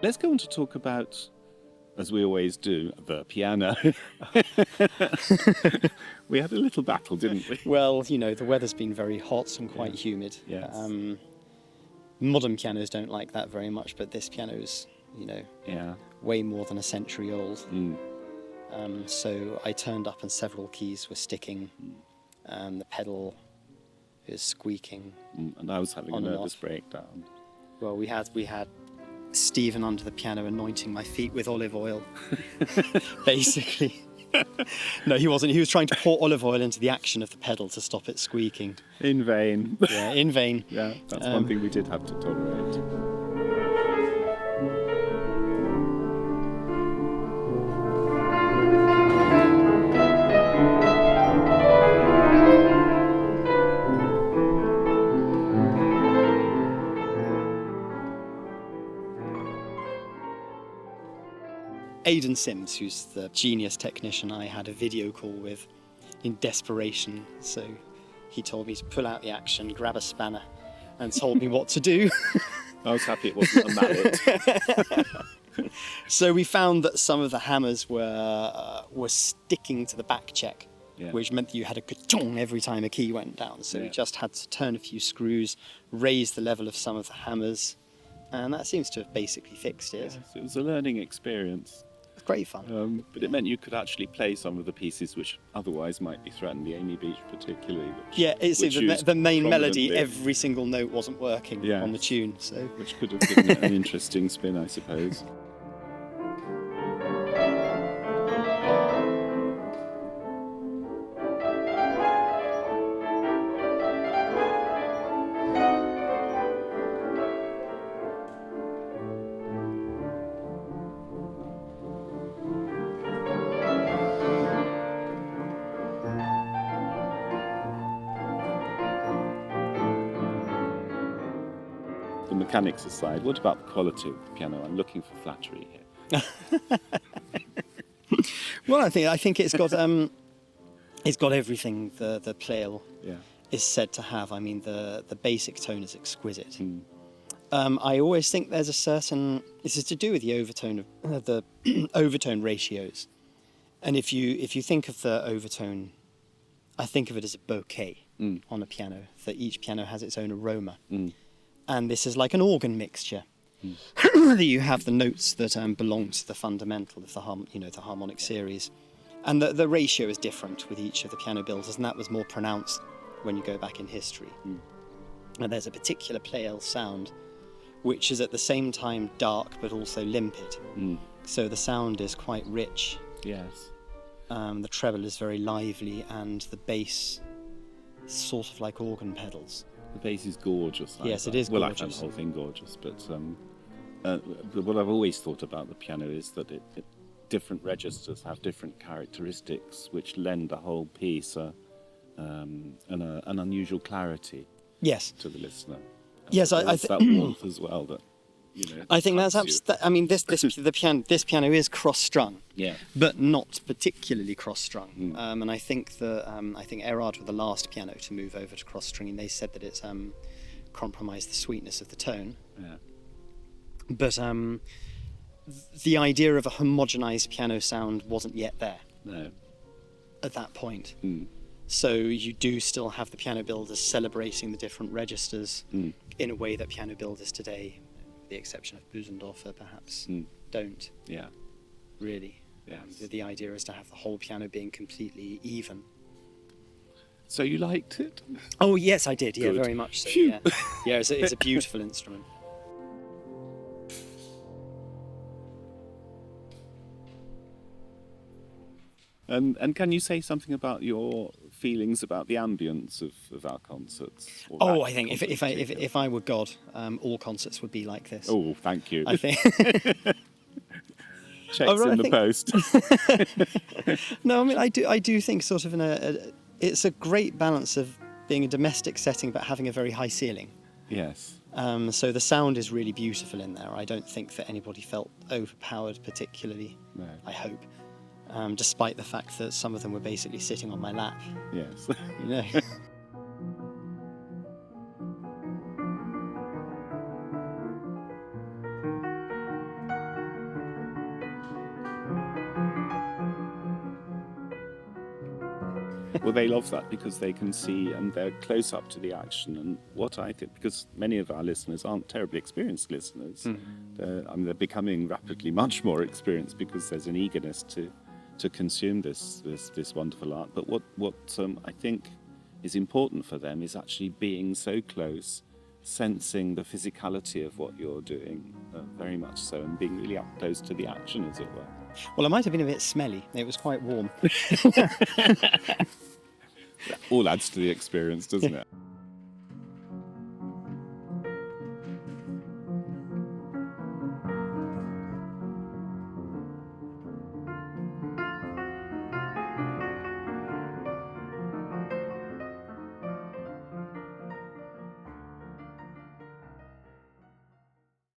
Let's go on to talk about, as we always do, the piano. We had a little battle, didn't we? Well, the weather's been very hot and quite humid. Yes. Modern pianos don't like that very much, but this piano's, way more than a century old. So I turned up and several keys were sticking. The pedal is squeaking. And I was having a nervous breakdown. Well, we had Stephen under the piano anointing my feet with olive oil, basically. No, he wasn't. He was trying to pour olive oil into the action of the pedal to stop it squeaking. In vain. Yeah, in vain. Yeah, that's one thing we did have to tolerate. Aidan Sims, who's the genius technician I had a video call with in desperation. So he told me to pull out the action, grab a spanner, and told me what to do. I was happy it wasn't a mallet. So we found that some of the hammers were sticking to the back check, which meant that you had a ka-chong every time a key went down. So we just had to turn a few screws, raise the level of some of the hammers, and that seems to have basically fixed it. Yes, it was a learning experience. It's great fun. But it meant you could actually play some of the pieces which otherwise might be threatened, the Amy Beach particularly. It's the main melody, every single note wasn't working on the tune. So which could have given it an interesting spin, I suppose. Mechanics aside, what about the quality of the piano? I'm looking for flattery here. Well, I think it's got everything the Pleyel is said to have. I mean, the basic tone is exquisite. I always think there's a certain, this is to do with the overtone ratios, and if you think of the overtone, I think of it as a bouquet on a piano. That each piano has its own aroma. And this is like an organ mixture. That you have the notes that belong to the fundamental of the harmonic series, and the ratio is different with each of the piano builders, and that was more pronounced when you go back in history. And there's a particular Pleyel sound, which is at the same time dark but also limpid. So the sound is quite rich. Yes. The treble is very lively, and the bass is sort of like organ pedals. The bass is gorgeous. Yes, it is gorgeous. Well, I find the whole thing gorgeous, but what I've always thought about the piano is that different registers have different characteristics which lend the whole piece an unusual clarity to the listener. Yes, I think that warmth as well. That I think that's absolutely. I mean, this piano is cross-strung, but not particularly cross-strung. And I think Erard were the last piano to move over to cross-stringing. They said that it compromised the sweetness of the tone. But the idea of a homogenized piano sound wasn't yet there. No. At that point. So you do still have the piano builders celebrating the different registers in a way that piano builders today, with the exception of Busendorfer perhaps, don't. Yeah. Really. Yes. The idea is to have the whole piano being completely even. So you liked it? Oh yes, I did. Yeah, Good. very much so. Yeah, it's a beautiful instrument. And can you say something about your feelings about the ambience of our concerts? Oh, I think if I were God, all concerts would be like this. Oh, thank you. I think. Checks in the post. No, I mean I do think sort of it's a great balance of being a domestic setting but having a very high ceiling. Yes. So the sound is really beautiful in there. I don't think that anybody felt overpowered particularly. No. I hope, despite the fact that some of them were basically sitting on my lap. Yes. You know. Well, they love that because they can see and they're close up to the action. And what I think, because many of our listeners aren't terribly experienced listeners, they're becoming rapidly much more experienced because there's an eagerness to consume this wonderful art. But what I think is important for them is actually being so close, sensing the physicality of what you're doing, very much so, and being really up close to the action, as it were. Well, it might have been a bit smelly. It was quite warm. All adds to the experience, doesn't it?